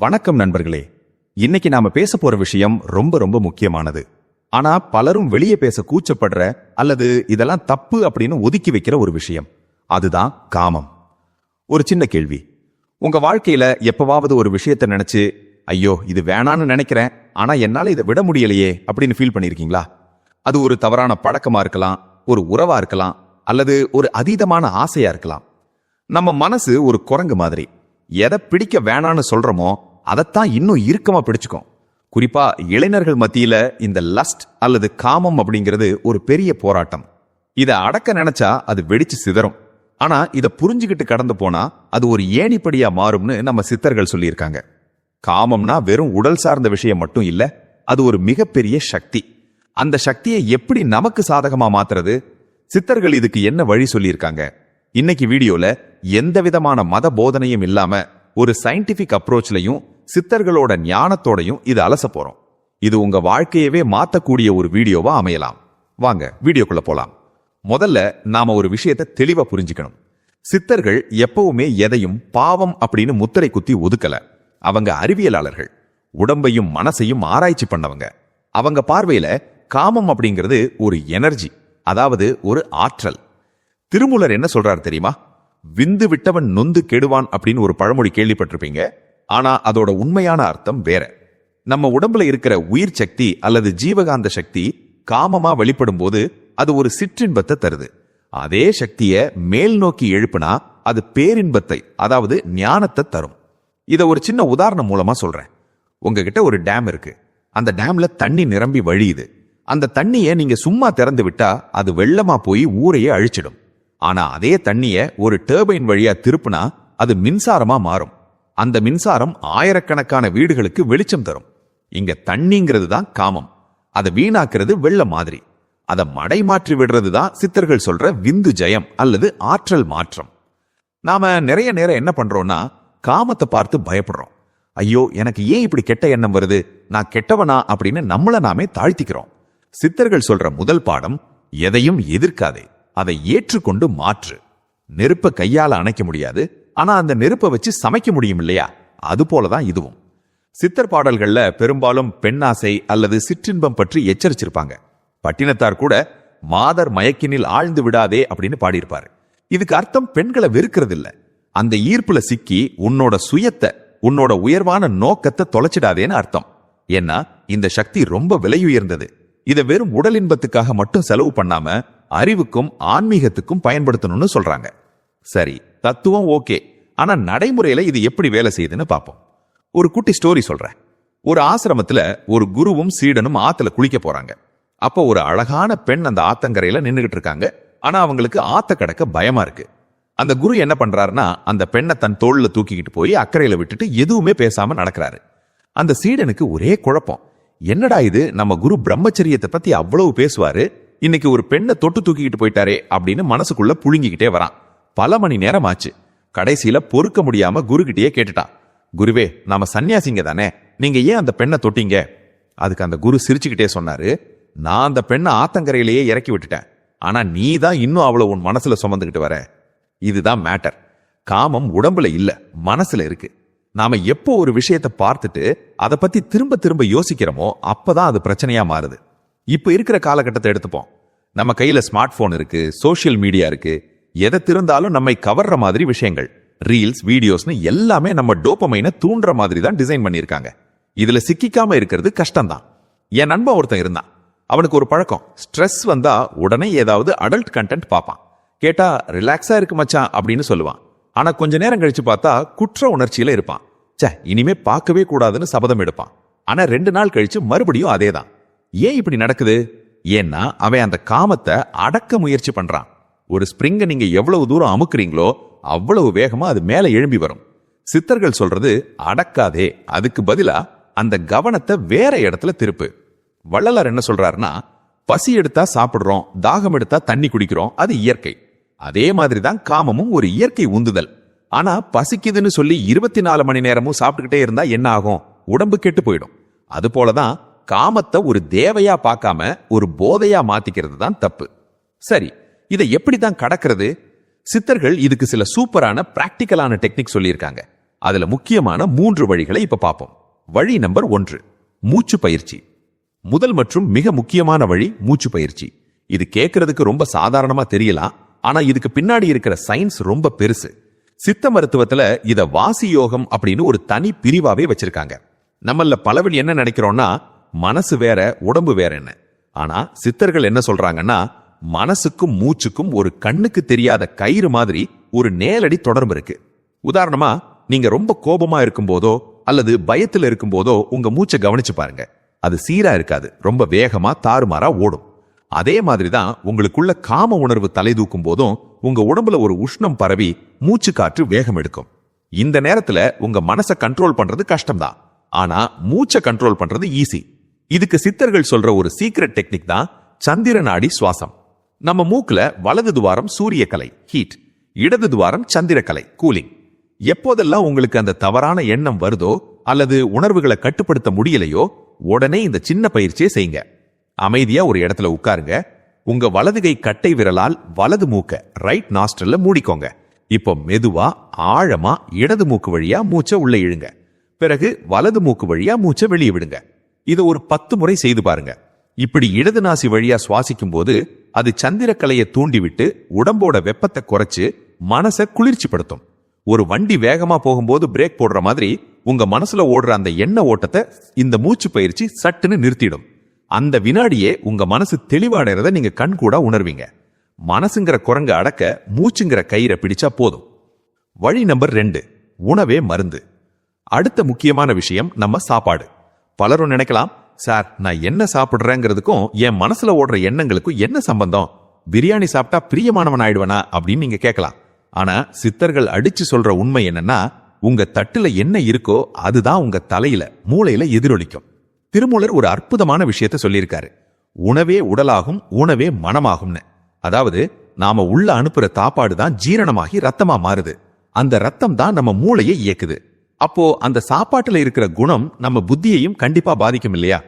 வணக்கம் நண்பர்களே. இன்னைக்கு நாம பேச போற விஷயம் ரொம்ப ரொம்ப முக்கியமானது. ஆனா பலரும் வெளியே பேச கூச்சப்படுற அல்லது இதெல்லாம் தப்பு அப்படின்னு ஒதுக்கி வைக்கிற ஒரு விஷயம். அதுதான் காமம். ஒரு சின்ன கேள்வி. உங்க வாழ்க்கையில எப்பவாவது ஒரு விஷயத்தை நினைச்சு ஐயோ இது வேணான்னு நினைக்கிறேன் ஆனா என்னால இதை விட முடியலையே அப்படின்னு ஃபீல் பண்ணிருக்கீங்களா? அது ஒரு தவறான பழக்கமா இருக்கலாம், ஒரு உறவா இருக்கலாம், அல்லது ஒரு அதீதமான ஆசையா இருக்கலாம். நம்ம மனசு ஒரு குரங்கு மாதிரி. எதை பிடிக்க வேணான்னு சொல்றோமோ அதைத்தான் இன்னும் இறுக்கமா பிடிச்சுக்கும். குறிப்பா இளைஞர்கள் மத்தியில இந்த லஸ்ட் அல்லது காமம் அப்படிங்கிறது ஒரு பெரிய போராட்டம். இதை அடக்க நினைச்சா அது வெடிச்சு சிதறும். ஆனா இதை புரிஞ்சுக்கிட்டு கடந்து போனா அது ஒரு ஏணிப்படியா மாறும்னு நம்ம சித்தர்கள் சொல்லியிருக்காங்க. காமம்னா வெறும் உடல் சார்ந்த விஷயம் மட்டும் இல்ல, அது ஒரு மிகப்பெரிய சக்தி. அந்த சக்தியை எப்படி நமக்கு சாதகமா மாத்துறது? சித்தர்கள் இதுக்கு என்ன வழி சொல்லியிருக்காங்க? இன்னைக்கு வீடியோல எந்த விதமான மத போதனையும் இல்லாம ஒரு சயின்டிபிக் அப்ரோச்லயும் சித்தர்களோட ஞானத்தோடையும் இது அலச போறோம். இது உங்க வாழ்க்கையவே மாத்தக்கூடிய ஒரு வீடியோவா அமையலாம். வாங்க வீடியோக்குள்ள போலாம். முதல்ல நாம ஒரு விஷயத்தை தெளிவா புரிஞ்சுக்கணும். சித்தர்கள் எப்பவுமே எதையும் பாவம் அப்படின்னு முத்திரை குத்தி ஒதுக்கல. அவங்க அறிவியலாளர்கள், உடம்பையும் மனசையும் ஆராய்ச்சி பண்ணவங்க. அவங்க பார்வையில காமம் அப்படிங்கிறது ஒரு எனர்ஜி, அதாவது ஒரு ஆற்றல். திருமூலர் என்ன சொல்றாரு தெரியுமா? விந்து விட்டவன் நொந்து கெடுவான் அப்படின்னு ஒரு பழமொழி கேள்விப்பட்டிருப்பீங்க. ஆனா அதோட உண்மையான அர்த்தம் வேற. நம்ம உடம்புல இருக்கிற உயிர் சக்தி அல்லது ஜீவகாந்த சக்தி காமமா வெளிப்படும் போது அது ஒரு சிற்றின்பத்தை தருது. அதே சக்தியை மேல் நோக்கி எழுப்புனா அது பேரின்பத்தை, அதாவது ஞானத்தை தரும். இதை ஒரு சின்ன உதாரணம் மூலமா சொல்றேன். உங்ககிட்ட ஒரு டேம் இருக்கு. அந்த டேம்ல தண்ணி நிரம்பி வழியுது. அந்த தண்ணியை நீங்க சும்மா திறந்து விட்டா அது வெள்ளமா போய் ஊரையே அழிச்சிடும். ஆனா அதே தண்ணிய ஒரு டர்பைன் வழியா திருப்புனா அது மின்சாரமா மாறும். அந்த மின்சாரம் ஆயிரக்கணக்கான வீடுகளுக்கு வெளிச்சம் தரும். இங்க தண்ணிங்கிறது தான் காமம். அதை வீணாக்குறது வெள்ளம் மாதிரி. அதை மடை மாற்றி விடுறது தான் சித்தர்கள் சொல்ற விந்து ஜெயம் அல்லது ஆற்றல் மாற்றம். நாம நிறைய நேரம் என்ன பண்றோம்னா காமத்தை பார்த்து பயப்படுறோம். ஐயோ எனக்கு ஏன் இப்படி கெட்ட எண்ணம் வருது, நான் கெட்டவனா அப்படின்னு நம்மள நாமே தாழ்த்திக்கிறோம். சித்தர்கள் சொல்ற முதல் பாடம், எதையும் எதிர்க்காதே, அதை ஏற்றுக்கொண்டு மாற்று. நெருப்பை கையால அணைக்க முடியாது, ஆனா அந்த நெருப்பை வச்சு சமைக்க முடியும் இல்லையா? அது போலதான் இதுவும். சித்தர் பாடல்கள்ல பெரும்பாலும் பெண்ணாசை அல்லது சிற்றின்பம் பற்றி எச்சரிச்சிருப்பாங்க. பட்டினத்தார் கூட மாதர் மயக்கினில் ஆழ்ந்து விடாதே அப்படின்னு பாடியிருப்பாரு. இதுக்கு அர்த்தம் பெண்களை வெறுக்கிறது இல்ல, அந்த ஈர்ப்புல சிக்கி உன்னோட சுயத்தை, உன்னோட உயர்வான நோக்கத்தை தொலைச்சிடாதேன்னு அர்த்தம். ஏன்னா இந்த சக்தி ரொம்ப விலையுயர்ந்தது. இதை வெறும் உடல் இன்பத்துக்காக மட்டும் செலவு பண்ணாம அறிவுக்கும் ஆன்மீகத்துக்கும் பயன்படுத்தணும்னு சொல்றாங்க. சரி, தத்துவம் ஓகே, ஆனா நடைமுறையில இது எப்படி வேலை செய்யுதுன்னு பார்ப்போம். ஒரு குட்டி ஸ்டோரி சொல்றேன். ஒரு ஆசிரமத்துல ஒரு குருவும் சீடனும் ஆத்துல குளிக்க போறாங்க. அப்போ ஒரு அழகான பெண் அந்த ஆத்தங்கரையில நின்னுகிட்டு இருக்காங்க. ஆனா அவங்களுக்கு ஆத்த கடக்க பயமா இருக்கு. அந்த குரு என்ன பண்றாருன்னா அந்த பெண்ணை தன் தோள்ல தூக்கிக்கிட்டு போய் அக்கறையில விட்டுட்டு எதுவுமே பேசாம நடக்கிறாரு. அந்த சீடனுக்கு ஒரே குழப்பம். என்னடா இது, நம்ம குரு பிரம்மச்சரியத்தை பத்தி அவ்வளவு பேசுவாரு, இன்னைக்கு ஒரு பெண்ணை தொட்டு தூக்கிக்கிட்டு போயிட்டாரே அப்படின்னு மனசுக்குள்ள புழுங்கிக்கிட்டே வரான். பல மணி நேரம் ஆச்சு. கடைசியில பொறுக்க முடியாம குருகிட்டயே கேட்டுட்டான், குருவே நாம சன்னியாசிங்க தானே, நீங்க ஏன் அந்த பெண்ணை தொட்டீங்க? அதுக்கு அந்த குரு சிரிச்சுக்கிட்டே சொன்னாரு, நான் அந்த பெண்ணை ஆத்தங்கரையிலேயே இறக்கி விட்டுட்டேன், ஆனா நீ தான் இன்னும் அவ்வளவு உன் மனசுல சுமந்துக்கிட்டு வர. இதுதான் மேட்டர். காமம் உடம்புல இல்ல, மனசுல இருக்கு. நாம எப்போ ஒரு விஷயத்தை பார்த்துட்டு அதை பத்தி திரும்ப திரும்ப யோசிக்கிறோமோ அப்பதான் அது பிரச்சனையா மாறுது. இப்ப இருக்கிற காலகட்டத்தை எடுத்துப்போம். நம்ம கையில ஸ்மார்ட் போன் இருக்கு, சோசியல் மீடியா இருக்கு. எதை திறந்தாலும் நம்மை கவர்ற மாதிரி விஷயங்கள், ரீல்ஸ், வீடியோஸ்னு எல்லாமே நம்ம டோபமைனை தூண்டுற மாதிரி தான் டிசைன் பண்ணியிருக்காங்க. இதுல சிக்கிக்காம இருக்கிறது கஷ்டம்தான். என் நண்பன் ஒருத்தன் இருந்தான். அவனுக்கு ஒரு பழக்கம், ஸ்ட்ரெஸ் வந்தா உடனே ஏதாவது அடல்ட் கண்டென்ட் பார்ப்பான். கேட்டா ரிலாக்ஸா இருக்கு மச்சான் அப்படின்னு சொல்லுவான். ஆனா கொஞ்ச நேரம் கழிச்சு பார்த்தா குற்ற உணர்ச்சியில இருப்பான். இனிமே பார்க்கவே கூடாதுன்னு சபதம் எடுப்பான். ஆனா 2 நாள் கழிச்சு மறுபடியும் அதேதான். ஏன் இப்படி நடக்குது? ஏன்னா அவன் அந்த காமத்தை அடக்க முயற்சி பண்றான். ஒரு ஸ்பிரிங்க நீங்க எவ்வளவு தூரம் அமுக்குறீங்களோ அவ்வளவு வேகமா அது மேல எழும்பி வரும். சித்தர்கள் சொல்றது அடக்காதே, அதுக்கு பதிலா அந்த கவனத்தை வேற இடத்துல திருப்பு. வள்ளலார் என்ன சொல்றாருன்னா, பசி எடுத்தா சாப்பிடுறோம், தாகம் எடுத்தா தண்ணி குடிக்கிறோம், அது இயற்கை. அதே மாதிரிதான் காமமும் ஒரு இயற்கை உந்துதல். ஆனா பசிக்குதுன்னு சொல்லி 24 மணி நேரமும் சாப்பிட்டுக்கிட்டே இருந்தா என்ன ஆகும்? உடம்பு கெட்டு போயிடும். அது போலதான் காமத்தை ஒரு தேவையா பார்க்காம ஒரு போதையா மாத்திக்கிறது தான் தப்பு. சரி, இதை எப்படிதான் கடக்கிறது? சித்தர்கள் இதுக்கு சில சூப்பரான பிராக்டிக்கலான டெக்னிக் சொல்லியிருக்காங்க. அதுல முக்கியமான 3 வழிகளை இப்ப பார்ப்போம். வழி நம்பர் 1, மூச்சு பயிற்சி. முதல் மற்றும் மிக முக்கியமான வழி மூச்சு பயிற்சி. இது கேட்கறதுக்கு ரொம்ப சாதாரணமா தெரியலாம், ஆனா இதுக்கு பின்னாடி இருக்கிற சயின்ஸ் ரொம்ப பெருசு. சித்த மருத்துவத்துல இத வாசி யோகம் அப்படின்னு ஒரு தனி பிரிவாவே வச்சிருக்காங்க. நம்மள பலவழி என்ன நினைக்கிறோம்னா மனசு வேற உடம்பு வேற என்ன. ஆனா சித்தர்கள் என்ன சொல்றாங்கன்னா மனசுக்கும் மூச்சுக்கும் ஒரு கண்ணுக்கு தெரியாத கயிறு மாதிரி ஒரு நேரடி தொடர்பு இருக்கு. உதாரணமா நீங்க ரொம்ப கோபமா இருக்கும் போதோ அல்லது பயத்துல இருக்கும் போதோ உங்க மூச்சை கவனிச்சு பாருங்க. அது சீரா இருக்காது, ரொம்ப வேகமா தாறுமாறா ஓடும். அதே மாதிரிதான் உங்களுக்குள்ள காம உணர்வு தலை தூக்கும் போதும் உங்க உடம்புல ஒரு உஷ்ணம் பரவி மூச்சு காற்று வேகம் எடுக்கும். இந்த நேரத்துல உங்க மனசை கண்ட்ரோல் பண்றது கஷ்டம்தான், ஆனா மூச்சை கண்ட்ரோல் பண்றது ஈஸி. இதுக்கு சித்தர்கள் சொல்ற ஒரு சீக்ரெட் டெக்னிக் தான் சந்திர நாடி சுவாசம். நம்ம மூக்குல வலது துவாரம் சூரியக்கலை ஹீட், இடது துவாரம் சந்திரக்கலை கூலிங். எப்போதெல்லாம் உங்களுக்கு அந்த தவறான எண்ணம் வருதோ அல்லது உணர்வுகளை கட்டுப்படுத்த முடியலையோ உடனே இந்த சின்ன பயிற்சியை செய்யுங்க. அமைதியா ஒரு இடத்துல உட்காருங்க. உங்க வலது கை கட்டை விரலால் வலது மூக்க ரைட் நாஸ்ட்ரல்ல மூடிக்கோங்க. இப்போ மெதுவா ஆழமா இடது மூக்கு வழியா மூச்சை உள்ள இழுங்க. பிறகு வலது மூக்கு வழியா மூச்சை வெளியே விடுங்க. இதை ஒரு 10 முறை செய்து பாருங்க. இப்படி இடது நாசி வழியா சுவாசிக்கும் போது அது சந்திரக்கலையை தூண்டிவிட்டு உடம்போட வெப்பத்தை குறைச்சு மனசை குளிர்ச்சி படுத்தும். ஒரு வண்டி வேகமா போகும்போது பிரேக் போடுற மாதிரி உங்க மனசுல ஓடுற அந்த எண்ண ஓட்டத்தை இந்த மூச்சு பயிற்சி சட்டுன்னு நிறுத்திடும். அந்த வினாடியே உங்க மனசு தெளிவாடைறத நீங்க கண் கூட உணர்வீங்க. மனசுங்கிற குரங்க அடக்க மூச்சுங்கிற கயிறை பிடிச்சா போதும். வழி நம்பர் 2, உணவே மருந்து. அடுத்த முக்கியமான விஷயம் நம்ம சாப்பாடு. பலரும் நினைக்கலாம், சார் நான் என்ன சாப்பிடுறேங்கிறதுக்கும் என் மனசுல ஓடுற எண்ணங்களுக்கும் என்ன சம்பந்தம்? பிரியாணி சாப்பிட்டா பிரியமானவன் ஆயிடுவனா அப்படின்னு நீங்க கேட்கலாம். ஆனா சித்தர்கள் அடிச்சு சொல்ற உண்மை என்னன்னா உங்க தட்டுல என்ன இருக்கோ அதுதான் உங்க தலையில மூளையில எதிரொலிக்கும். திருமூலர் ஒரு அற்புதமான விஷயத்த சொல்லியிருக்காரு. உணவே உடலாகும், உணவே மனமாகும்னு. அதாவது நாம உள்ள அனுப்புற சாப்பாடு தான் ஜீரணமாகி ரத்தமா மாறுது. அந்த ரத்தம் தான் நம்ம மூளையை இயக்குது. அப்போ அந்த சாப்பாட்டுல இருக்கிற குணம் நம்ம புத்தியையும் கண்டிப்பா பாதிக்கும் இல்லையா?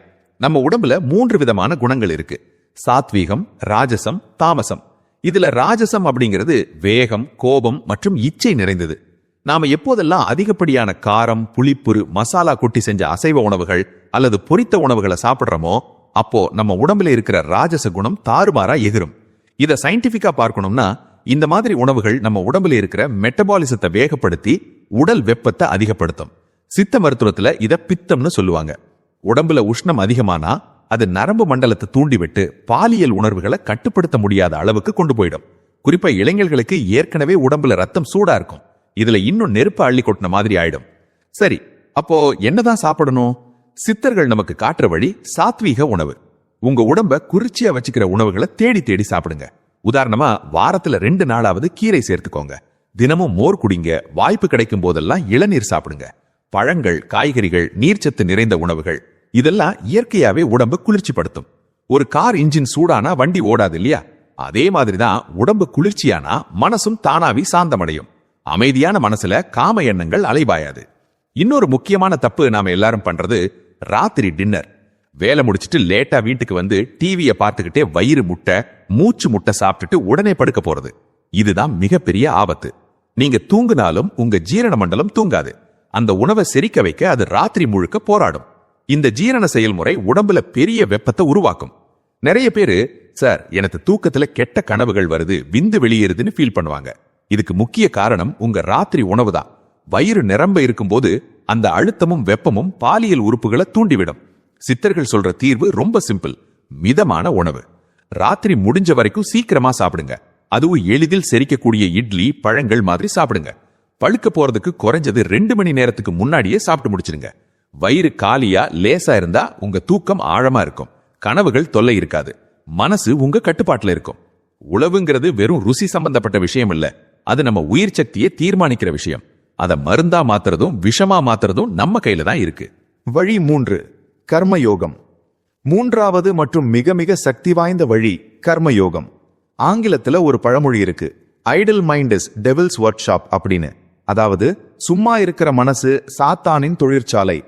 நம்ம உடம்புல 3 விதமான குணங்கள் இருக்கு. சாத்வீகம், ராஜசம், தாமசம். இதுல ராஜசம் அப்படிங்கிறது வேகம், கோபம் மற்றும் இச்சை நிறைந்தது. நாம எப்போதெல்லாம் அதிகப்படியான காரம், புளிப்புறு, மசாலா கொட்டி செஞ்ச அசைவ உணவுகள் அல்லது பொரித்த உணவுகளை சாப்பிடுறோமோ அப்போ நம்ம உடம்புல இருக்கிற ராஜச குணம் தாறுமாறா எகிரும். இதை சயின்டிபிக்கா பார்க்கணும்னா இந்த மாதிரி உணவுகள் நம்ம உடம்புல இருக்கிற மெட்டபாலிசத்தை வேகப்படுத்தி உடல் வெப்பத்தை அதிகப்படுத்தும். சித்த மருத்துவத்துல இத பித்தம்னு சொல்லுவாங்க. உடம்புல உஷ்ணம் அதிகமானா அது நரம்பு மண்டலத்தை தூண்டிவிட்டு பாலியல் உணர்வுகளை கட்டுப்படுத்த முடியாத அளவுக்கு கொண்டு போயிடும். குறிப்பா இளைஞர்களுக்கு ஏற்கனவே உடம்புல ரத்தம் சூடா இருக்கும். இதுல இன்னும் நெருப்பு அள்ளி கொட்டின மாதிரி ஆயிடும். சரி, அப்போ என்னதான் சாப்பிடணும்? சித்தர்கள் நமக்கு காட்டுற வழி சாத்வீக உணவு. உங்க உடம்ப குளிர்ச்சியா வச்சுக்கிற உணவுகளை தேடி தேடி சாப்பிடுங்க. உதாரணமா வாரத்துல 2 நாளாவது கீரை சேர்த்துக்கோங்க. தினமும் மோர் குடிங்க. வாய்ப்பு கிடைக்கும் போதெல்லாம் இளநீர் சாப்பிடுங்க. பழங்கள், காய்கறிகள், நீர்ச்சத்து நிறைந்த உணவுகள் இதெல்லாம் இயற்கையாவே உடம்பு குளிர்ச்சி படுத்தும். ஒரு கார் இன்ஜின் சூடானா வண்டி ஓடாது இல்லையா? அதே மாதிரிதான் உடம்பு குளிர்ச்சியானா மனசும் தானாவி சாந்தமடையும். அமைதியான மனசுல காம எண்ணங்கள் அலைபாயாது. இன்னொரு முக்கியமான தப்பு நாம எல்லாரும் பண்றது ராத்திரி டின்னர். வேலை முடிச்சிட்டு லேட்டா வீட்டுக்கு வந்து டிவியை பார்த்துக்கிட்டே வயிறு முட்டை, மூச்சு முட்டை சாப்பிட்டுட்டு உடனே படுக்க போறது. இதுதான் மிகப்பெரிய ஆபத்து. நீங்க தூங்குனாலும் உங்க ஜீரண மண்டலம் தூங்காது. அந்த உணவை செரிக்க வைக்க அது ராத்திரி முழுக்க போராடும். இந்த ஜீரண செயல்முறை உடம்புல பெரிய வெப்பத்தை உருவாக்கும். நிறைய பேரு, சார் எனக்கு தூக்கத்துல கெட்ட கனவுகள் வருது, விந்து வெளியேறுதுன்னு ஃபீல் பண்ணுவாங்க. இதுக்கு முக்கிய காரணம் உங்க ராத்திரி உணவு தான். வயிறு நிரம்ப இருக்கும்போது அந்த அழுத்தமும் வெப்பமும் பாலியல் உறுப்புகளை தூண்டிவிடும். சித்தர்கள் சொல்ற தீர்வு ரொம்ப சிம்பிள். மிதமான உணவு. ராத்திரி முடிஞ்ச வரைக்கும் சீக்கிரமா சாப்பிடுங்க. அதுவும் எளிதில் செரிக்கக்கூடிய இட்லி, பழங்கள் மாதிரி சாப்பிடுங்க. பழுக்க போறதுக்கு குறைஞ்சது 2 மணி நேரத்துக்கு முன்னாடியே சாப்பிட்டு முடிச்சிருங்க. வயிறு காலியா லேசா இருந்தா உங்க தூக்கம் ஆழமா இருக்கும். கனவுகள் தொல்லை இருக்காது. மனசு உங்க கட்டுப்பாட்டுல இருக்கும். உணவுங்கிறது வெறும் ருசி சம்பந்தப்பட்ட விஷயம் இல்ல. அது நம்ம உயிர் சக்தியை தீர்மானிக்கிற விஷயம். அதை மருந்தா மாத்துறதும் விஷமா மாத்துறதும் நம்ம கையில தான் இருக்கு. வழி 3, கர்மயோகம். 3வது மற்றும் மிக மிக சக்தி வாய்ந்த வழி கர்மயோகம். ஆங்கிலத்துல ஒரு பழமொழி இருக்கு, idle mind is devil's workshop அப்படின்னு. அதாவது சும்மா இருக்கிற மனசு சாத்தானின் தொழிற்சாலை.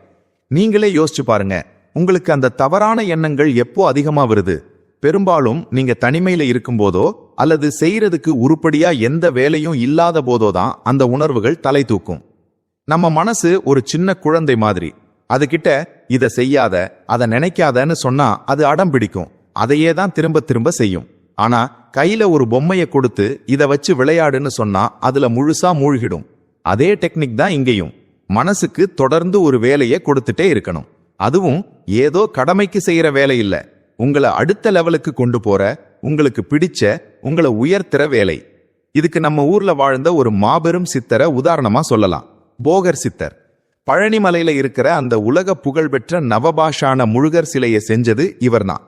நீங்களே யோசிச்சு பாருங்க, உங்களுக்கு அந்த தவறான எண்ணங்கள் எப்போ அதிகமா வருது? பெரும்பாலும் நீங்க தனிமையில இருக்கும் போதோ அல்லது செய்யறதுக்கு உருப்படியா எந்த வேலையும் இல்லாத போதோ தான் அந்த உணர்வுகள் தலை தூக்கும். நம்ம மனசு ஒரு சின்ன குழந்தை மாதிரி. அதுகிட்ட இதை செய்யாத, அதை நினைக்காதன்னு சொன்னா அது அடம் பிடிக்கும். அதையே தான் திரும்ப திரும்ப செய்யும். ஆனா கையில ஒரு பொம்மையை கொடுத்து இதை வச்சு விளையாடுன்னு சொன்னா அதுல முழுசா மூழ்கிடும். அதே டெக்னிக் தான் இங்கேயும். மனசுக்கு தொடர்ந்து ஒரு வேலையை கொடுத்துட்டே இருக்கணும். அதுவும் ஏதோ கடமைக்கு செய்யற வேலை இல்ல, உங்களை அடுத்த லெவலுக்கு கொண்டு போற, உங்களுக்கு பிடிச்ச, உங்களை உயர்த்துற வேலை. இதுக்கு நம்ம ஊர்ல வாழ்ந்த ஒரு மாபெரும் சித்தரை உதாரணமா சொல்லலாம். போகர் சித்தர். பழனிமலையில இருக்கிற அந்த உலக புகழ்பெற்ற நவபாஷான முழுகர் சிலையை செஞ்சது இவர்தான்.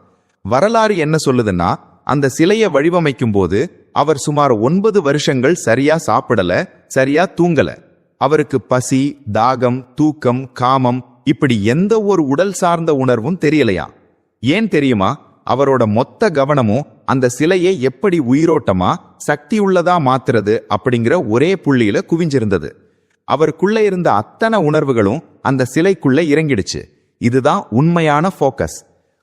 வரலாறு என்ன சொல்லுதுன்னா, அந்த சிலையை வடிவமைக்கும் போது அவர் சுமார் 9 வருஷங்கள் சரியா சாப்பிடல, சரியா தூங்கல. அவருக்கு பசி, தாகம், தூக்கம், காமம் இப்படி எந்த ஒரு உடல் சார்ந்த உணர்வும் தெரியலையா. ஏன் தெரியுமா? அவரோட மொத்த கவனமும் அந்த சிலையை எப்படி உயிரோட்டமா சக்தி உள்ளதா மாத்துறது அப்படிங்கிற ஒரே புள்ளியில குவிஞ்சிருந்தது. அவருக்குள்ள இருந்த அத்தனை உணர்வுகளும் அந்த சிலைக்குள்ள இறங்கிடுச்சு. இதுதான் உண்மையான ஃபோக்கஸ்.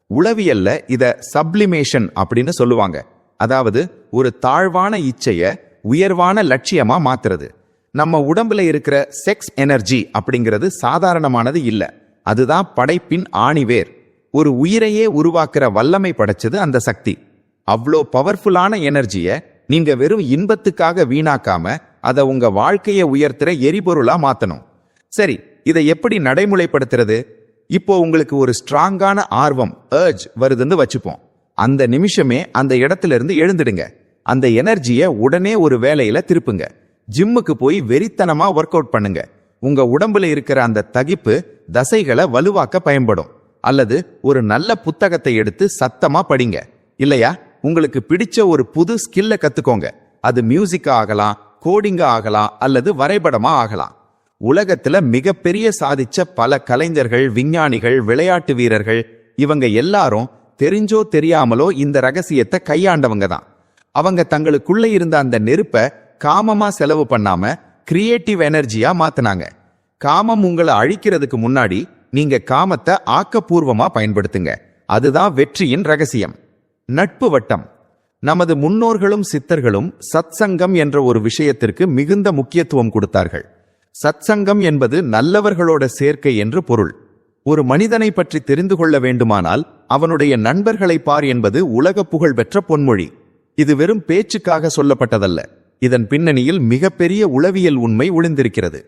உளவியல்ல இத சப்ளிமேஷன் அப்படின்னு சொல்லுவாங்க. அதாவது ஒரு தாழ்வான இச்சைய உயர்வான லட்சியமா மாத்துறது. நம்ம உடம்புல இருக்கிற செக்ஸ் எனர்ஜி அப்படிங்கிறது சாதாரணமானது இல்ல. அதுதான் படைப்பின் ஆணிவேர். ஒரு உயிரையே உருவாக்குற வல்லமை படைச்சது அந்த சக்தி. அவ்வளோ பவர்ஃபுல்லான எனர்ஜிய நீங்க வெறும் இன்பத்துக்காக வீணாக்காம அதை உங்க வாழ்க்கையை உயர்த்துற எரிபொருளா மாத்தணும். சரி, இதை எப்படி நடைமுறைப்படுத்துறது? இப்போ உங்களுக்கு ஒரு ஸ்ட்ராங்கான ஆர்வம், ஏர்ஜ் வருதுன்னு வச்சுப்போம். அந்த நிமிஷமே அந்த இடத்துல இருந்து எழுந்துடுங்க. அந்த எனர்ஜியை உடனே ஒரு வேலையில திருப்புங்க. ஜிம்முக்கு போய் வெறித்தனமா ஒர்க் அவுட் பண்ணுங்க. உங்க உடம்புல இருக்கிற அந்த தகிப்பு தசைகளை வலுவாக்க பயன்படும். அல்லது ஒரு நல்ல புத்தகத்தை எடுத்து சத்தமா படிங்க. இல்லையா, உங்களுக்கு பிடிச்ச ஒரு புது ஸ்கில்ல கத்துக்கோங்க. அது மியூசிக்கா ஆகலாம், கோடிங்கா ஆகலாம், அல்லது வரைபடமா ஆகலாம். உலகத்துல மிகப்பெரிய சாதிச்ச பல கலைஞர்கள், விஞ்ஞானிகள், விளையாட்டு வீரர்கள், இவங்க எல்லாரும் தெரிஞ்சோ தெரியாமலோ இந்த ரகசியத்தை கையாண்டவங்க தான். அவங்க தங்களுக்குள்ள இருந்த அந்த நெருப்பை காமமா செலவு பண்ணாம கிரியேட்டிவ் எனர்ஜியா மாத்தினாங்க. காமம் உங்களை அழிக்கிறதுக்கு முன்னாடி நீங்க காமத்தை ஆக்கப்பூர்வமா பயன்படுத்துங்க. அதுதான் வெற்றியின் ரகசியம். நட்பு வட்டம். நமது முன்னோர்களும் சித்தர்களும் சத்சங்கம் என்ற ஒரு விஷயத்திற்கு மிகுந்த முக்கியத்துவம் கொடுத்தார்கள். சத்சங்கம் என்பது நல்லவர்களோட சேர்க்கை என்று பொருள். ஒரு மனிதனை பற்றி தெரிந்து கொள்ள வேண்டுமானால் அவனுடைய நண்பர்களை பார் என்பது உலக புகழ் பெற்ற பொன்மொழி. இது வெறும் பேச்சுக்காக சொல்லப்பட்டதல்ல. இதன் பின்னணியில் மிகப்பெரிய உளவியல் உண்மை ஒளிந்திருக்கிறது.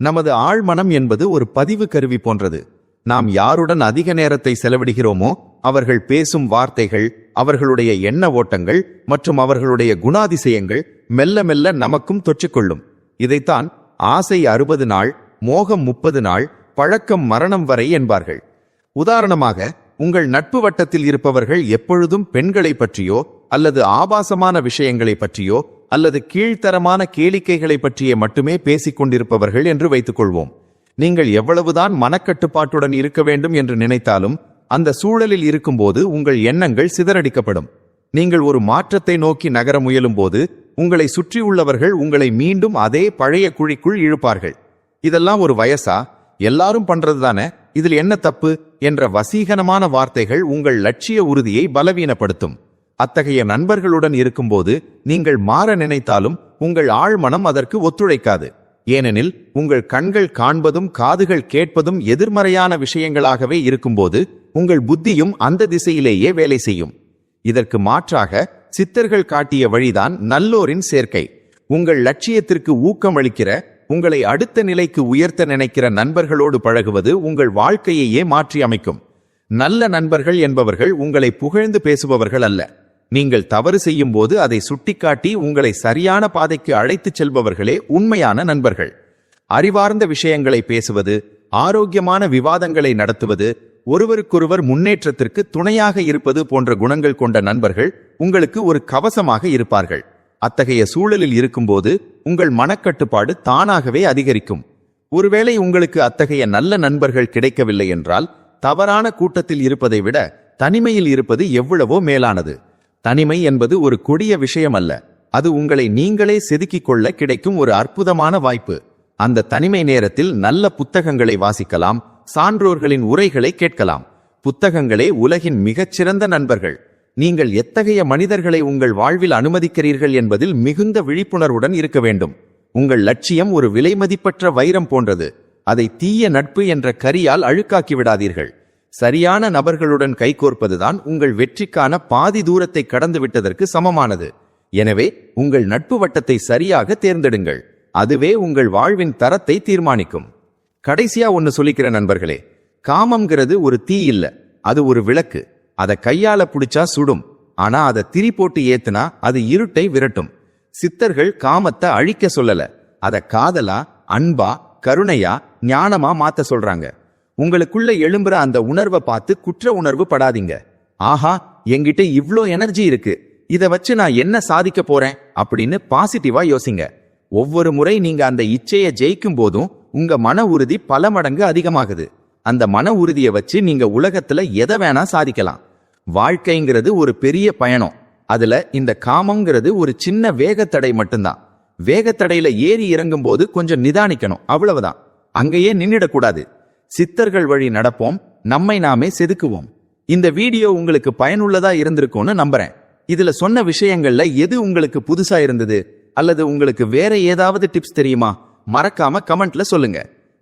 நமது ஆழ்மனம் என்பது ஒரு பதிவு கருவி போன்றது. நாம் யாருடன் அதிக நேரத்தை செலவிடுகிறோமோ அவர்கள் பேசும் வார்த்தைகள், அவர்களுடைய எண்ண ஓட்டங்கள் மற்றும் அவர்களுடைய குணாதிசயங்கள் மெல்ல மெல்ல நமக்கும் தொற்றிக்கொள்ளும். இதைத்தான் ஆசை 60 நாள், மோகம் 30 நாள், பழக்கம் மரணம் வரை என்பார்கள். உதாரணமாக, உங்கள் நட்பு வட்டத்தில் இருப்பவர்கள் எப்பொழுதும் பெண்களை பற்றியோ அல்லது ஆபாசமான விஷயங்களை பற்றியோ அல்லது கீழ்த்தரமான கேளிக்கைகளை பற்றியே மட்டுமே பேசிக் கொண்டிருப்பவர்கள் என்று வைத்துக் கொள்வோம். நீங்கள் எவ்வளவுதான் மனக்கட்டுப்பாட்டுடன் இருக்க வேண்டும் என்று நினைத்தாலும் அந்த சூழலில் இருக்கும்போது உங்கள் எண்ணங்கள் சிதறடிக்கப்படும். நீங்கள் ஒரு மாற்றத்தை நோக்கி நகர முயலும் போது உங்களை சுற்றியுள்ளவர்கள் உங்களை மீண்டும் அதே பழைய குழிக்குள் இழுப்பார்கள். இதெல்லாம் ஒரு வயசா, எல்லாரும் பண்றது தானே, இதில் என்ன தப்பு என்ற வசீகரமான வார்த்தைகள் உங்கள் லட்சிய உறுதியை பலவீனப்படுத்தும். அத்தகைய நண்பர்களுடன் இருக்கும்போது நீங்கள் மாற நினைத்தாலும் உங்கள் ஆழ்மனம் அதற்கு ஒத்துழைக்காது. ஏனெனில் உங்கள் கண்கள் காண்பதும் காதுகள் கேட்பதும் எதிர்மறையான விஷயங்களாகவே இருக்கும்போது உங்கள் புத்தியும் அந்த திசையிலேயே வேலை செய்யும். இதற்கு மாற்றாக சித்தர்கள் காட்டிய வழிதான் நல்லோரின் சேர்க்கை. உங்கள் லட்சியத்திற்கு ஊக்கம் அளிக்கிற, உங்களை அடுத்த நிலைக்கு உயர்த்த நினைக்கிற நண்பர்களோடு பழகுவது உங்கள் வாழ்க்கையையே மாற்றி அமைக்கும். நல்ல நண்பர்கள் என்பவர்கள் உங்களை புகழ்ந்து பேசுபவர்கள் அல்ல. நீங்கள் தவறு செய்யும் போது அதை சுட்டிக்காட்டி உங்களை சரியான பாதைக்கு அழைத்துச் செல்பவர்களே உண்மையான நண்பர்கள். அறிவார்ந்த விஷயங்களை பேசுவது, ஆரோக்கியமான விவாதங்களை நடத்துவது, ஒருவருக்கொருவர் முன்னேற்றத்திற்கு துணையாக இருப்பது போன்ற குணங்கள் கொண்ட நண்பர்கள் உங்களுக்கு ஒரு கவசமாக இருப்பார்கள். அத்தகைய சூழலில் இருக்கும்போது உங்கள் மனக்கட்டுப்பாடு தானாகவே அதிகரிக்கும். ஒருவேளை உங்களுக்கு அத்தகைய நல்ல நண்பர்கள் கிடைக்கவில்லை என்றால், தவறான கூட்டத்தில் இருப்பதை விட தனிமையில் இருப்பது எவ்வளவோ மேலானது. தனிமை என்பது ஒரு கொடிய விஷயம் அல்ல. அது உங்களை நீங்களே செதுக்கிக் கொள்ள கிடைக்கும் ஒரு அற்புதமான வாய்ப்பு. அந்த தனிமை நேரத்தில் நல்ல புத்தகங்களை வாசிக்கலாம், சான்றோர்களின் உரைகளை கேட்கலாம். புத்தகங்களே உலகின் மிகச்சிறந்த நண்பர்கள். நீங்கள் எத்தகைய மனிதர்களை உங்கள் வாழ்வில் அனுமதிக்கிறீர்கள் என்பதில் மிகுந்த விழிப்புணர்வுடன் இருக்க வேண்டும். உங்கள் லட்சியம் ஒரு விலைமதிப்பற்ற வைரம் போன்றது. அதை தீய நட்பு என்ற கரியால் அழுக்காக்கி விடாதீர்கள். சரியான நபர்களுடன் கைகோர்ப்பதுதான் உங்கள் வெற்றிக்கான பாதி தூரத்தை கடந்து விட்டதற்கு சமமானது. எனவே உங்கள் நட்பு வட்டத்தை சரியாக தேர்ந்தெடுங்கள். அதுவே உங்கள் வாழ்வின் தரத்தை தீர்மானிக்கும். கடைசியா ஒன்னு சொல்லிக்கிற நண்பர்களே, காமம்ங்கிறது ஒரு தீ இல்ல, அது ஒரு விளக்கு. அதை கையால புடிச்சா சுடும், ஆனா அதை திரி போட்டு ஏத்துனா அது இருட்டை விரட்டும். சித்தர்கள் காமத்தை அழிக்க சொல்லல, அத காதலா, அன்பா, கருணையா, ஞானமா மாத்த சொல்றாங்க. உங்களுக்குள்ள எழும்புற அந்த உணர்வை பார்த்து குற்ற உணர்வு படாதீங்க. ஆஹா, என்கிட்ட இவ்ளோ எனர்ஜி இருக்கு, இத வச்சு நான் என்ன சாதிக்க போறேன் அப்படின்னு பாசிட்டிவா யோசிங்க. ஒவ்வொரு முறை நீங்க அந்த இச்சையை ஜெயிக்கும் போதும் உங்க மன உறுதி பல மடங்கு அதிகமாகுது. அந்த மன உறுதியை வச்சு நீங்க உலகத்துல எதை வேணா சாதிக்கலாம். வாழ்க்கைங்கிறது ஒரு பெரிய பயணம். அதுல இந்த காமங்கிறது ஒரு சின்ன வேகத்தடை மட்டும்தான். வேகத்தடையில ஏறி இறங்கும் போது கொஞ்சம் நிதானிக்கணும், அவ்வளவுதான். அங்கேயே நின்னிடக்கூடாது. சித்தர்கள் வழி நடப்போம், நம்மை நாமே செதுக்குவோம். இந்த வீடியோ உங்களுக்கு பயனுள்ளதா இருந்திருக்கும்னு நம்புறேன். இதுல சொன்ன விஷயங்கள்ல எது உங்களுக்கு புதுசா இருந்தது, அல்லது உங்களுக்கு வேற ஏதாவது டிப்ஸ் தெரியுமா? மறக்காம கமெண்ட்ல சொல்லுங்க.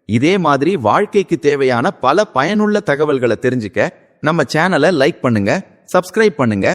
இதே மாதிரி வாழ்க்கைக்கு தேவையான பல பயனுள்ள தகவல்களை தெரிஞ்சுக்க நம்ம சேனலை லைக் பண்ணுங்க, சப்ஸ்கிரைப் பண்ணுங்க.